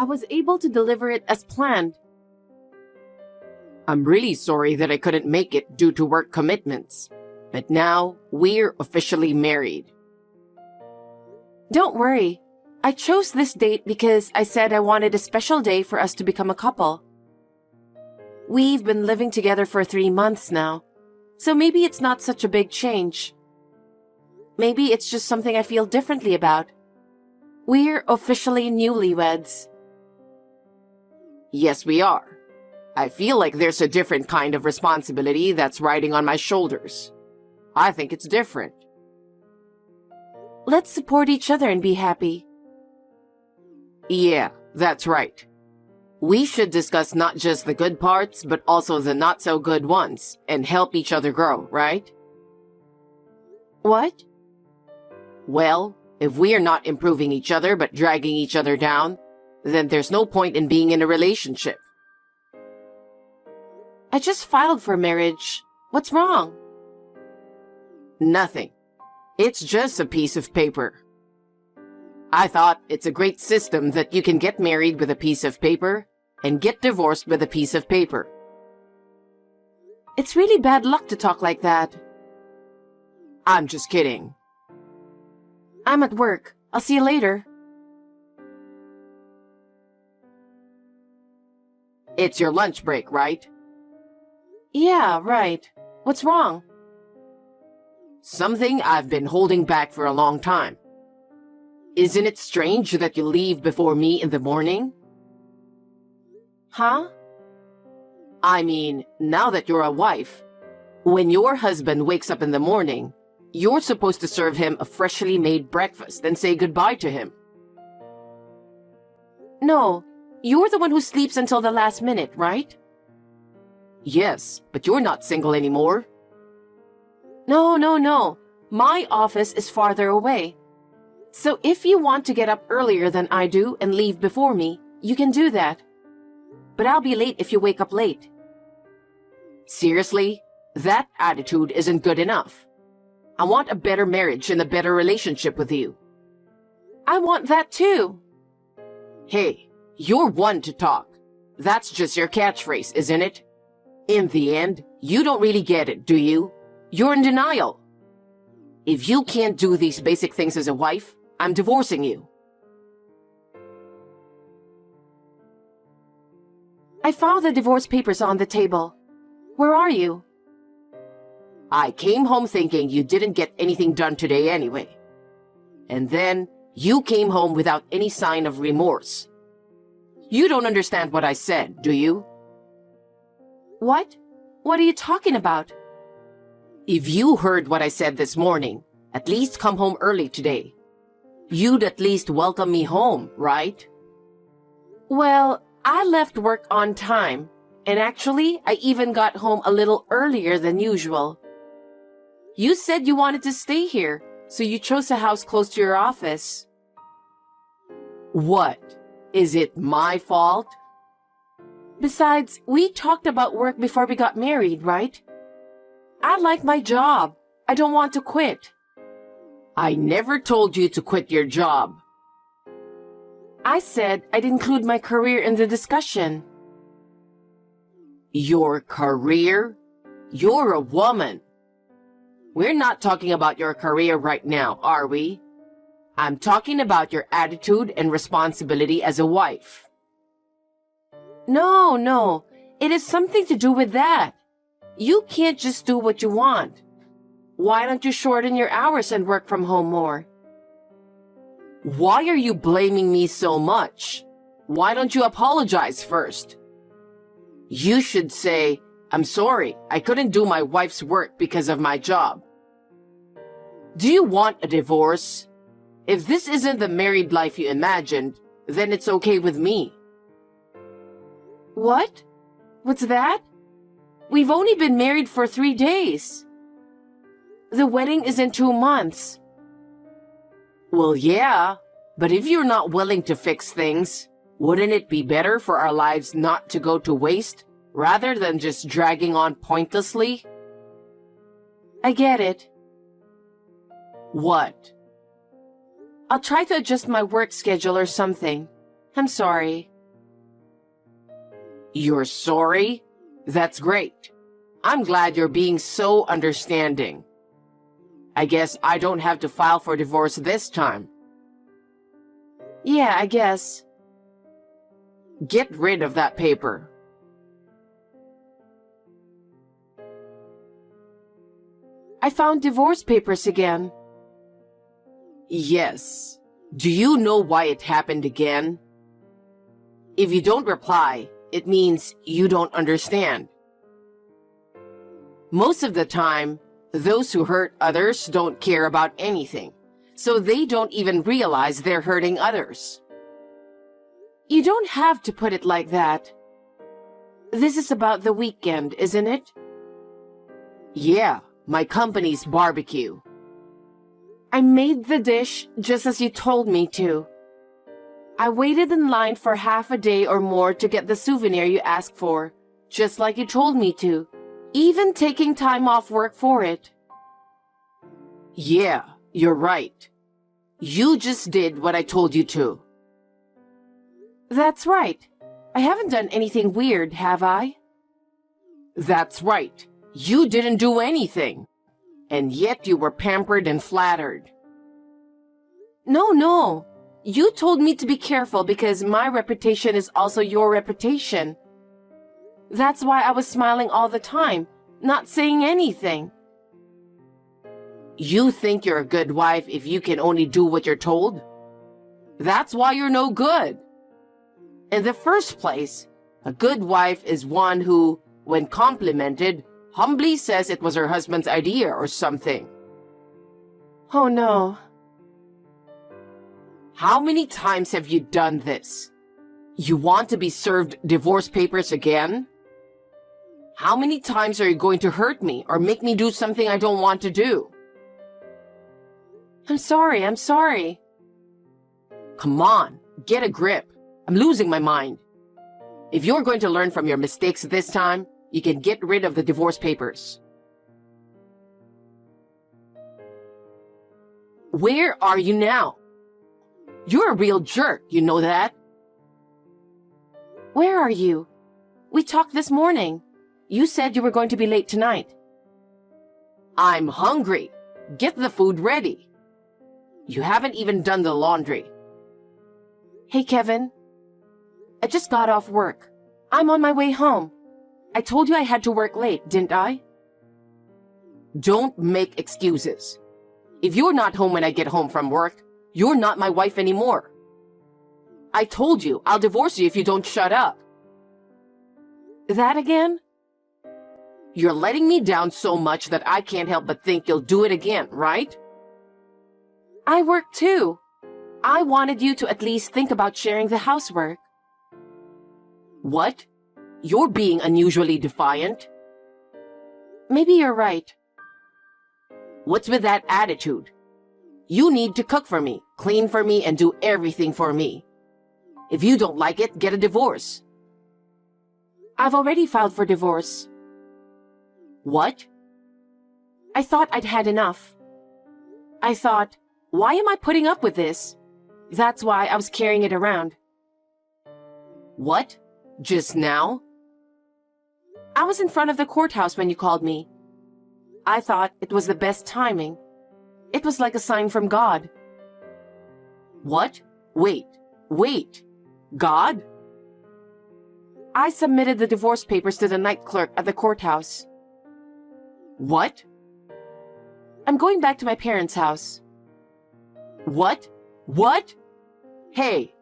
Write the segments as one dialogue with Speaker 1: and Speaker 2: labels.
Speaker 1: I was able to deliver it as planned.
Speaker 2: I'm really sorry that I couldn't make it due to work commitments. But now, we're officially married.
Speaker 1: Don't worry. I chose this date because I said I wanted a special day for us to become a couple. We've been living together for 3 months now, so maybe it's not such a big change. Maybe it's just something I feel differently about. We're officially newlyweds.
Speaker 2: Yes, we are. I feel like there's a different kind of responsibility that's riding on my shoulders. I think it's different.
Speaker 1: Let's support each other and be happy.
Speaker 2: Yeah, that's right. We should discuss not just the good parts, but also the not-so-good ones, and help each other grow, right?
Speaker 1: What?
Speaker 2: Well, if we are not improving each other but dragging each other down, then there's no point in being in a relationship.
Speaker 1: I just filed for marriage. What's wrong?
Speaker 2: Nothing. It's just a piece of paper. I thought it's a great system that you can get married with a piece of paper and get divorced with a piece of paper.
Speaker 1: It's really bad luck to talk like that.
Speaker 2: I'm just kidding.
Speaker 1: I'm at work. I'll see you later.
Speaker 2: It's your lunch break, right?
Speaker 1: Yeah, right. What's wrong?
Speaker 2: Something I've been holding back for a long time. Isn't it strange that you leave before me in the morning?
Speaker 1: Huh?
Speaker 2: I mean, now that you're a wife, when your husband wakes up in the morning, you're supposed to serve him a freshly made breakfast and say goodbye to him.
Speaker 1: No, you're the one who sleeps until the last minute, right?
Speaker 2: Yes, but you're not single anymore.
Speaker 1: No. My office is farther away. So if you want to get up earlier than I do and leave before me, you can do that. But I'll be late if you wake up late.
Speaker 2: Seriously? That attitude isn't good enough. I want a better marriage and a better relationship with you.
Speaker 1: I want that too.
Speaker 2: Hey, you're one to talk. That's just your catchphrase, isn't it? In the end, you don't really get it, do you? You're in denial. If you can't do these basic things as a wife, I'm divorcing you.
Speaker 1: I found the divorce papers on the table. Where are you?
Speaker 2: I came home thinking you didn't get anything done today anyway. And then you came home without any sign of remorse. You don't understand what I said, do you?
Speaker 1: What? What are you talking about?
Speaker 2: If you heard what I said this morning, at least come home early today. You'd at least welcome me home, right?
Speaker 1: Well, I left work on time, and actually, I even got home a little earlier than usual. You said you wanted to stay here, so you chose a house close to your office.
Speaker 2: What? Is it my fault?
Speaker 1: Besides, we talked about work before we got married, right? I like my job. I don't want to quit.
Speaker 2: I never told you to quit your job.
Speaker 1: I said I'd include my career in the discussion.
Speaker 2: Your career? You're a woman. We're not talking about your career right now, are we? I'm talking about your attitude and responsibility as a wife.
Speaker 1: No. It has something to do with that. You can't just do what you want. Why don't you shorten your hours and work from home more?
Speaker 2: Why are you blaming me so much? Why don't you apologize first? You should say, I'm sorry, I couldn't do my wife's work because of my job. Do you want a divorce? If this isn't the married life you imagined, then it's okay with me.
Speaker 1: What? What's that? We've only been married for 3 days. The wedding is in 2 months.
Speaker 2: Well, yeah, but if you're not willing to fix things, wouldn't it be better for our lives not to go to waste rather than just dragging on pointlessly?
Speaker 1: I get it.
Speaker 2: What?
Speaker 1: I'll try to adjust my work schedule or something. I'm sorry.
Speaker 2: You're sorry? That's great. I'm glad you're being so understanding. I guess I don't have to file for divorce this time.
Speaker 1: Yeah, I guess.
Speaker 2: Get rid of that paper.
Speaker 1: I found divorce papers again.
Speaker 2: Yes. Do you know why it happened again? If you don't reply, it means you don't understand. Most of the time, those who hurt others don't care about anything, so they don't even realize they're hurting others.
Speaker 1: You don't have to put it like that. This is about the weekend, isn't it?
Speaker 2: Yeah, my company's barbecue.
Speaker 1: I made the dish just as you told me to. I waited in line for half a day or more to get the souvenir you asked for, just like you told me to, even taking time off work for it.
Speaker 2: Yeah, you're right. You just did what I told you to.
Speaker 1: That's right. I haven't done anything weird, have I?
Speaker 2: That's right. You didn't do anything. And yet you were pampered and flattered.
Speaker 1: No. You told me to be careful because my reputation is also your reputation. That's why I was smiling all the time, not saying anything.
Speaker 2: You think you're a good wife if you can only do what you're told? That's why you're no good. In the first place, a good wife is one who, when complimented, humbly says it was her husband's idea or something.
Speaker 1: Oh no.
Speaker 2: How many times have you done this? You want to be served divorce papers again? How many times are you going to hurt me or make me do something I don't want to do?
Speaker 1: I'm sorry.
Speaker 2: Come on, get a grip. I'm losing my mind. If you're going to learn from your mistakes this time, you can get rid of the divorce papers. Where are you now? You're a real jerk, you know that?
Speaker 1: Where are you? We talked this morning. You said you were going to be late tonight.
Speaker 2: I'm hungry. Get the food ready. You haven't even done the laundry.
Speaker 1: Hey, Kevin. I just got off work. I'm on my way home. I told you I had to work late, didn't I?
Speaker 2: Don't make excuses. If you're not home when I get home from work, you're not my wife anymore. I told you I'll divorce you if you don't shut up.
Speaker 1: That again?
Speaker 2: You're letting me down so much that I can't help but think you'll do it again, right?
Speaker 1: I work too. I wanted you to at least think about sharing the housework.
Speaker 2: What? You're being unusually defiant.
Speaker 1: Maybe you're right.
Speaker 2: What's with that attitude? You need to cook for me, clean for me, and do everything for me. If you don't like it, get a divorce.
Speaker 1: I've already filed for divorce.
Speaker 2: What?
Speaker 1: I thought I'd had enough. I thought, why am I putting up with this? That's why I was carrying it around.
Speaker 2: What? Just now?
Speaker 1: I was in front of the courthouse when you called me. I thought it was the best timing. It was like a sign from God.
Speaker 2: What? Wait. God?
Speaker 1: I submitted the divorce papers to the night clerk at the courthouse.
Speaker 2: What?
Speaker 1: I'm going back to my parents' house.
Speaker 2: What? Hey,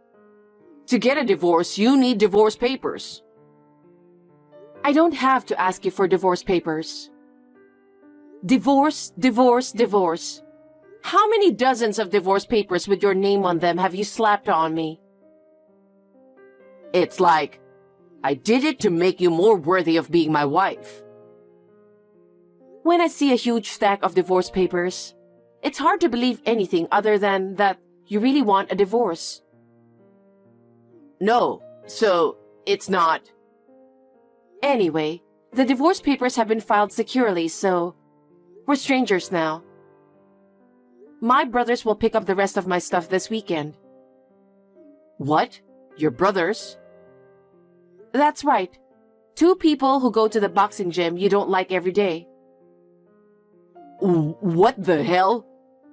Speaker 2: to get a divorce, you need divorce papers.
Speaker 1: I don't have to ask you for divorce papers. Divorce. How many dozens of divorce papers with your name on them have you slapped on me?
Speaker 2: It's like, I did it to make you more worthy of being my wife.
Speaker 1: When I see a huge stack of divorce papers, it's hard to believe anything other than that you really want a divorce.
Speaker 2: No, so it's not.
Speaker 1: Anyway, the divorce papers have been filed securely, so we're strangers now. My brothers will pick up the rest of my stuff this weekend.
Speaker 2: What? Your brothers?
Speaker 1: That's right. Two people who go to the boxing gym you don't like every day.
Speaker 2: What the hell?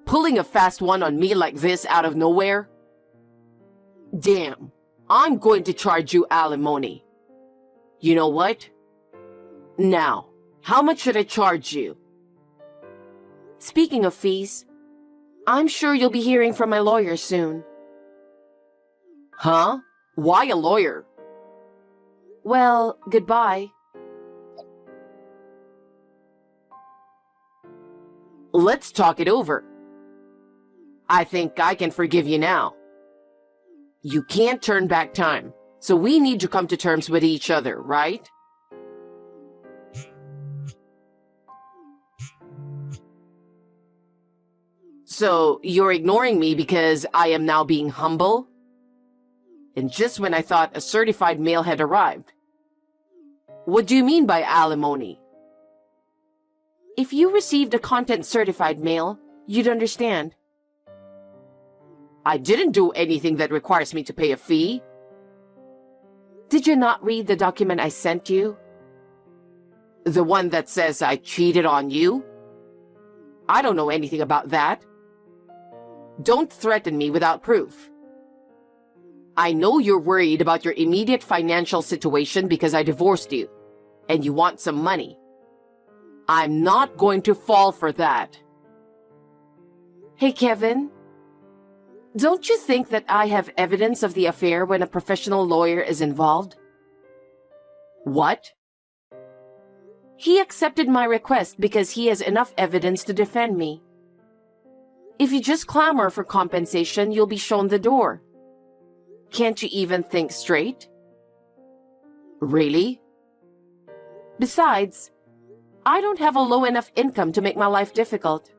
Speaker 2: Pulling a fast one on me like this out of nowhere? Damn, I'm going to charge you alimony. You know what? Now, how much should I charge you?
Speaker 1: Speaking of fees, I'm sure you'll be hearing from my lawyer soon.
Speaker 2: Huh? Why a lawyer?
Speaker 1: Well, goodbye.
Speaker 2: Let's talk it over. I think I can forgive you now. You can't turn back time, so we need to come to terms with each other, right? So, you're ignoring me because I am now being humble? And just when I thought a certified mail had arrived. What do you mean by alimony?
Speaker 1: If you received a content-certified mail, you'd understand.
Speaker 2: I didn't do anything that requires me to pay a fee.
Speaker 1: Did you not read the document I sent you?
Speaker 2: The one that says I cheated on you? I don't know anything about that. Don't threaten me without proof. I know you're worried about your immediate financial situation because I divorced you, and you want some money. I'm not going to fall for that.
Speaker 1: Hey, Kevin. Don't you think that I have evidence of the affair when a professional lawyer is involved?
Speaker 2: What?
Speaker 1: He accepted my request because he has enough evidence to defend me. If you just clamor for compensation, you'll be shown the door. Can't you even think straight?
Speaker 2: Really?
Speaker 1: Besides, I don't have a low enough income to make my life difficult.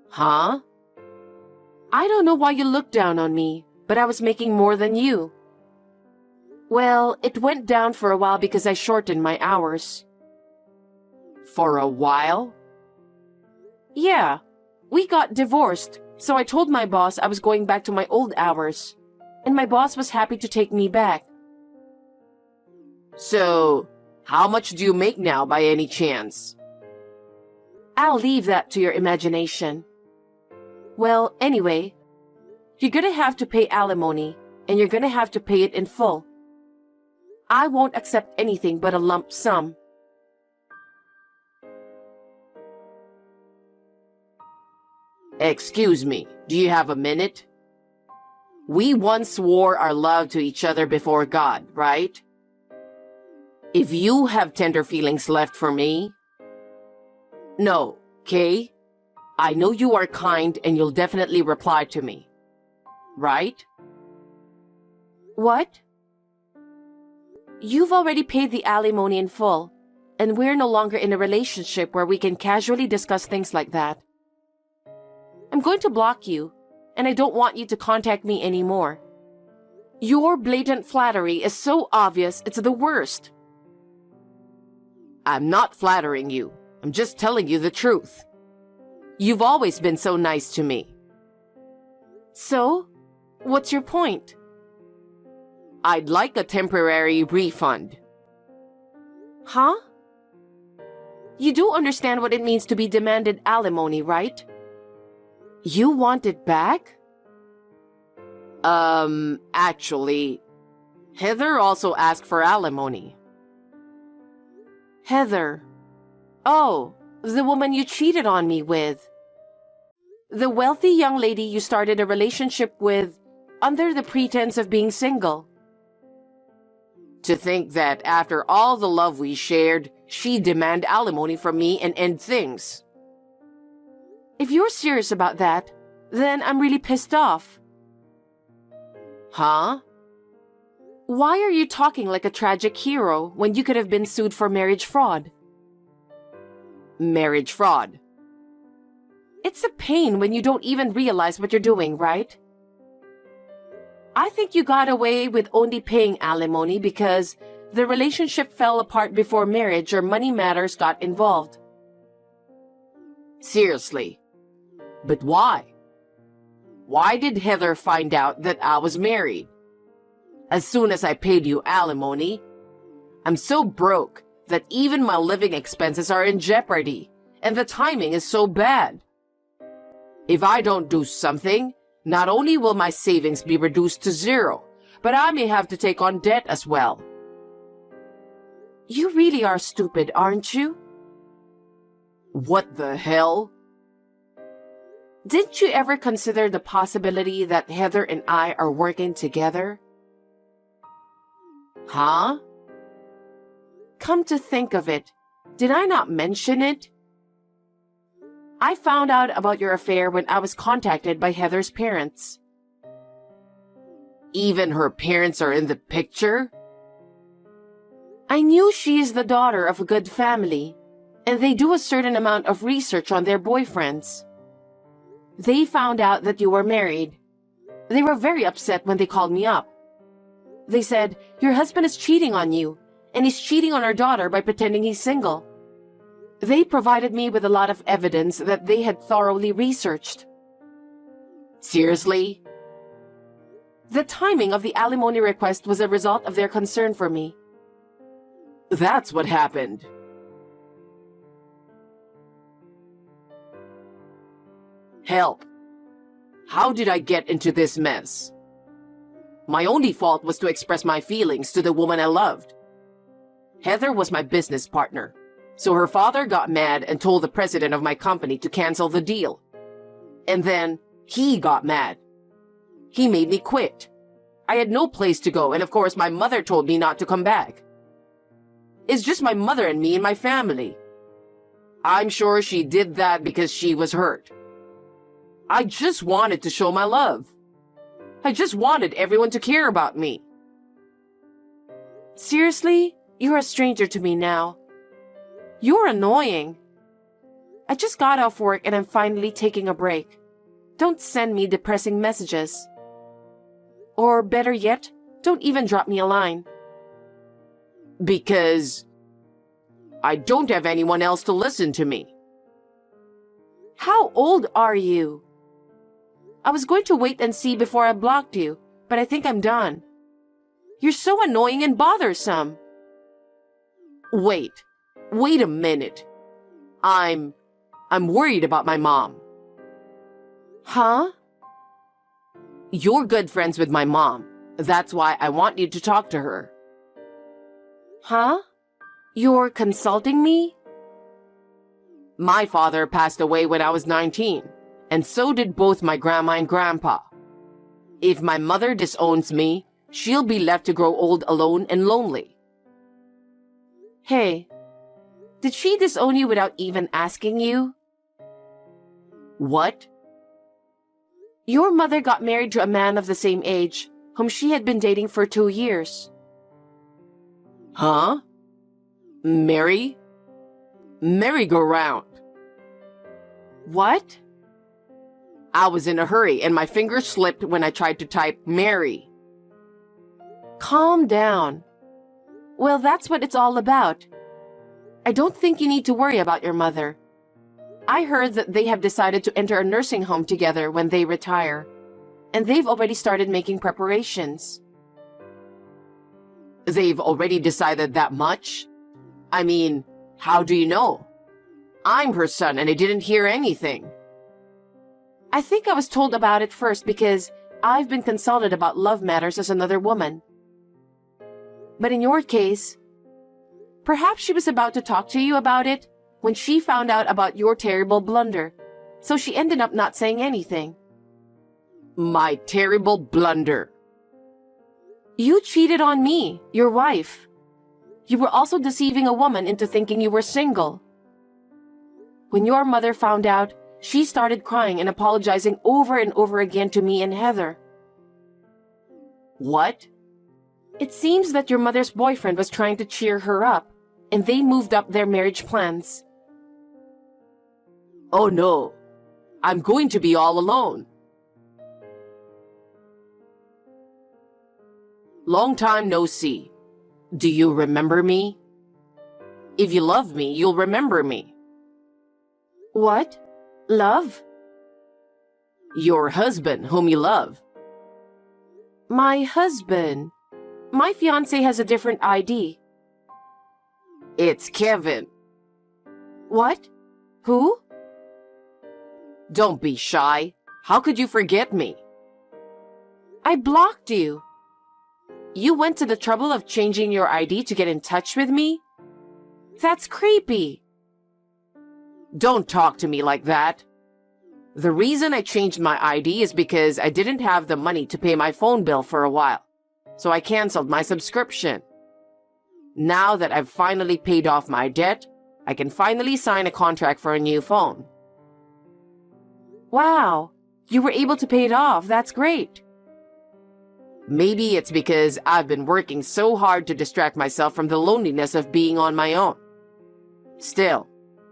Speaker 2: Huh?
Speaker 1: I don't know why you look down on me, but I was making more than you. Well, it went down for a while because I shortened my hours.
Speaker 2: For a while?
Speaker 1: Yeah, we got divorced, so I told my boss I was going back to my old hours, and my boss was happy to take me back.
Speaker 2: So, how much do you make now by any chance?
Speaker 1: I'll leave that to your imagination. Well, anyway, you're gonna have to pay alimony, and you're gonna have to pay it in full. I won't accept anything but a lump sum.
Speaker 2: Excuse me, do you have a minute? We once swore our love to each other before God, right? If you have tender feelings left for me... No, Kay? I know you are kind and you'll definitely reply to me. Right?
Speaker 1: What? You've already paid the alimony in full, and we're no longer in a relationship where we can casually discuss things like that. I'm going to block you, and I don't want you to contact me anymore. Your blatant flattery is so obvious, it's the worst.
Speaker 2: I'm not flattering you. I'm just telling you the truth. You've always been so nice to me.
Speaker 1: So, what's your point?
Speaker 2: I'd like a temporary refund.
Speaker 1: Huh? You do understand what it means to be demanded alimony, right? You want it back?
Speaker 2: Actually, Heather also asked for alimony.
Speaker 1: Heather. Oh, the woman you cheated on me with. The wealthy young lady you started a relationship with under the pretense of being single.
Speaker 2: To think that after all the love we shared, she'd demand alimony from me and end things.
Speaker 1: If you're serious about that, then I'm really pissed off.
Speaker 2: Huh?
Speaker 1: Why are you talking like a tragic hero when you could have been sued for marriage fraud?
Speaker 2: Marriage fraud.
Speaker 1: It's a pain when you don't even realize what you're doing, right? I think you got away with only paying alimony because the relationship fell apart before marriage or money matters got involved.
Speaker 2: Seriously. But why? Why did Heather find out that I was married? As soon as I paid you alimony, I'm so broke that even my living expenses are in jeopardy, and the timing is so bad. If I don't do something, not only will my savings be reduced to zero, but I may have to take on debt as well.
Speaker 1: You really are stupid, aren't you?
Speaker 2: What the hell?
Speaker 1: Didn't you ever consider the possibility that Heather and I are working together?
Speaker 2: Huh?
Speaker 1: Come to think of it, did I not mention it? I found out about your affair when I was contacted by Heather's parents.
Speaker 2: Even her parents are in the picture?
Speaker 1: I knew she is the daughter of a good family, and they do a certain amount of research on their boyfriends. They found out that you were married. They were very upset when they called me up. They said, your husband is cheating on you, and he's cheating on our daughter by pretending he's single. They provided me with a lot of evidence that they had thoroughly researched.
Speaker 2: Seriously?
Speaker 1: The timing of the alimony request was a result of their concern for me.
Speaker 2: That's what happened. Help. How did I get into this mess? My only fault was to express my feelings to the woman I loved. Heather was my business partner, so her father got mad and told the president of my company to cancel the deal. And then he got mad. He made me quit. I had no place to go, and of course my mother told me not to come back. It's just my mother and me and my family. I'm sure she did that because she was hurt. I just wanted to show my love. I just wanted everyone to care about me.
Speaker 1: Seriously? You're a stranger to me now. You're annoying. I just got off work and I'm finally taking a break. Don't send me depressing messages. Or better yet, don't even drop me a line.
Speaker 2: Because I don't have anyone else to listen to me.
Speaker 1: How old are you? I was going to wait and see before I blocked you, but I think I'm done. You're so annoying and bothersome.
Speaker 2: Wait a minute. I'm worried about my mom.
Speaker 1: Huh?
Speaker 2: You're good friends with my mom. That's why I want you to talk to her.
Speaker 1: Huh? You're consulting me?
Speaker 2: My father passed away when I was 19, and so did both my grandma and grandpa. If my mother disowns me, she'll be left to grow old alone and lonely.
Speaker 1: Hey, did she disown you without even asking you?
Speaker 2: What?
Speaker 1: Your mother got married to a man of the same age, whom she had been dating for 2 years.
Speaker 2: Huh? Merry-go-round.
Speaker 1: What?
Speaker 2: I was in a hurry and my finger slipped when I tried to type Mary.
Speaker 1: Calm down. Well, that's what it's all about. I don't think you need to worry about your mother. I heard that they have decided to enter a nursing home together when they retire, and they've already started making preparations.
Speaker 2: They've already decided that much? I mean, how do you know? I'm her son and I didn't hear anything.
Speaker 1: I think I was told about it first because I've been consulted about love matters as another woman. But in your case, perhaps she was about to talk to you about it when she found out about your terrible blunder, so she ended up not saying anything.
Speaker 2: My terrible blunder.
Speaker 1: You cheated on me, your wife. You were also deceiving a woman into thinking you were single. When your mother found out, she started crying and apologizing over and over again to me and Heather.
Speaker 2: What?
Speaker 1: It seems that your mother's boyfriend was trying to cheer her up, and they moved up their marriage plans.
Speaker 2: Oh no, I'm going to be all alone. Long time no see. Do you remember me? If you love me, you'll remember me.
Speaker 1: What? Love?
Speaker 2: Your husband, whom you love.
Speaker 1: My husband. My fiancé has a different ID.
Speaker 2: It's Kevin.
Speaker 1: What? Who?
Speaker 2: Don't be shy. How could you forget me?
Speaker 1: I blocked you. You went to the trouble of changing your ID to get in touch with me? That's creepy.
Speaker 2: Don't talk to me like that. The reason I changed my ID is because I didn't have the money to pay my phone bill for a while, so I canceled my subscription. Now that I've finally paid off my debt, I can finally sign a contract for a new phone.
Speaker 1: Wow, you were able to pay it off. That's great.
Speaker 2: Maybe it's because I've been working so hard to distract myself from the loneliness of being on my own. Still,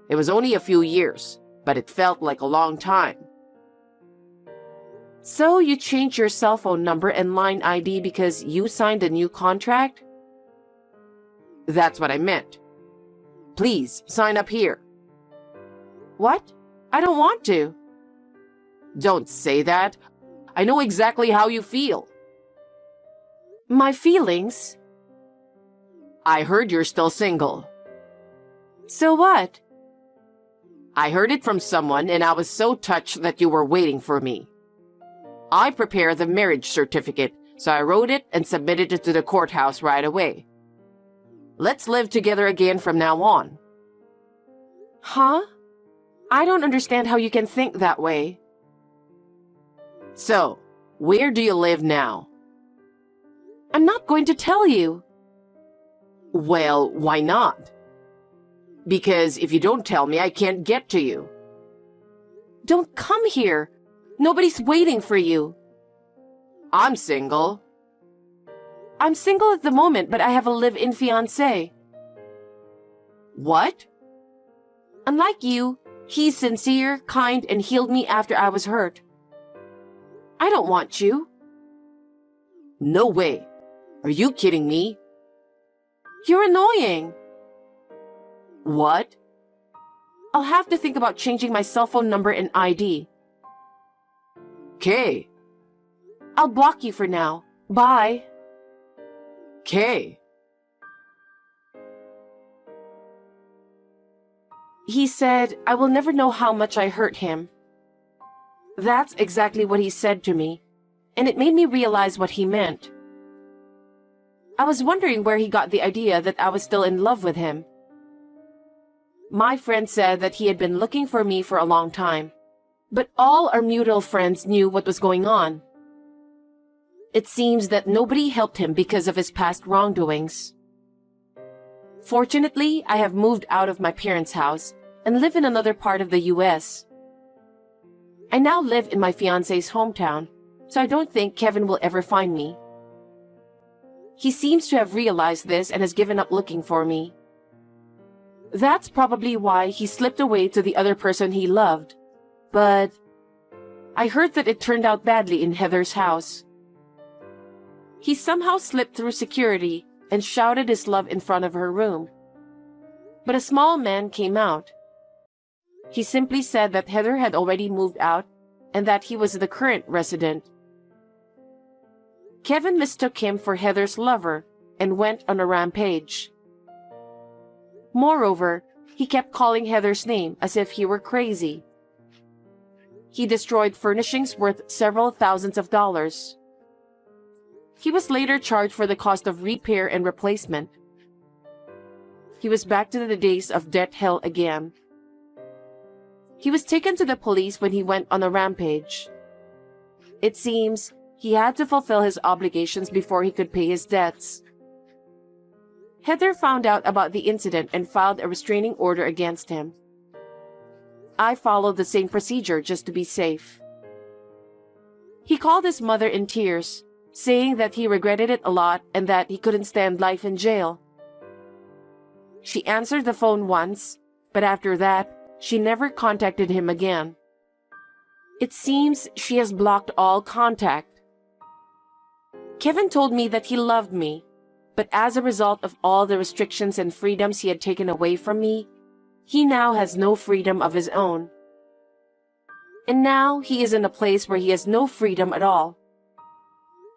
Speaker 2: it was only a few years, but it felt like a long time.
Speaker 1: So you changed your cell phone number and line ID because you signed a new contract?
Speaker 2: That's what I meant. Please, sign up here.
Speaker 1: What? I don't want to.
Speaker 2: Don't say that. I know exactly how you feel.
Speaker 1: My feelings?
Speaker 2: I heard you're still single.
Speaker 1: So what?
Speaker 2: I heard it from someone and I was so touched that you were waiting for me. I prepared the marriage certificate, so I wrote it and submitted it to the courthouse right away. Let's live together again from now on.
Speaker 1: Huh? I don't understand how you can think that way.
Speaker 2: So, where do you live now?
Speaker 1: I'm not going to tell you.
Speaker 2: Well, why not? Because if you don't tell me, I can't get to you.
Speaker 1: Don't come here. Nobody's waiting for you.
Speaker 2: I'm single.
Speaker 1: I'm single at the moment, but I have a live-in fiancé.
Speaker 2: What?
Speaker 1: Unlike you, he's sincere, kind, and healed me after I was hurt. I don't want you.
Speaker 2: No way. Are you kidding me?
Speaker 1: You're annoying.
Speaker 2: What?
Speaker 1: I'll have to think about changing my cell phone number and ID.
Speaker 2: Kay.
Speaker 1: I'll block you for now. Bye.
Speaker 2: Kay.
Speaker 1: He said, I will never know how much I hurt him. That's exactly what he said to me, and it made me realize what he meant. I was wondering where he got the idea that I was still in love with him. My friend said that he had been looking for me for a long time, but all our mutual friends knew what was going on. It seems that nobody helped him because of his past wrongdoings. Fortunately, I have moved out of my parents' house and live in another part of the U.S. I now live in my fiancé's hometown, so I don't think Kevin will ever find me. He seems to have realized this and has given up looking for me. That's probably why he slipped away to the other person he loved. But I heard that it turned out badly in Heather's house. He somehow slipped through security and shouted his love in front of her room. But a small man came out. He simply said that Heather had already moved out and that he was the current resident. Kevin mistook him for Heather's lover and went on a rampage. Moreover, he kept calling Heather's name as if he were crazy. He destroyed furnishings worth several thousands of dollars. He was later charged for the cost of repair and replacement. He was back to the days of debt hell again. He was taken to the police when he went on a rampage. It seems he had to fulfill his obligations before he could pay his debts. Heather found out about the incident and filed a restraining order against him. I followed the same procedure just to be safe. He called his mother in tears, saying that he regretted it a lot and that he couldn't stand life in jail. She answered the phone once, but after that, she never contacted him again. It seems she has blocked all contact. Kevin told me that he loved me, but as a result of all the restrictions and freedoms he had taken away from me, he now has no freedom of his own. And now he is in a place where he has no freedom at all.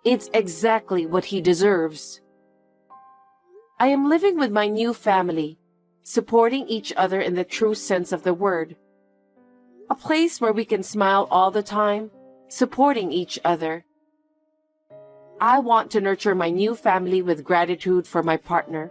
Speaker 1: It's exactly what he deserves. I am living with my new family, supporting each other in the true sense of the word. A place where we can smile all the time, supporting each other. I want to nurture my new family with gratitude for my partner.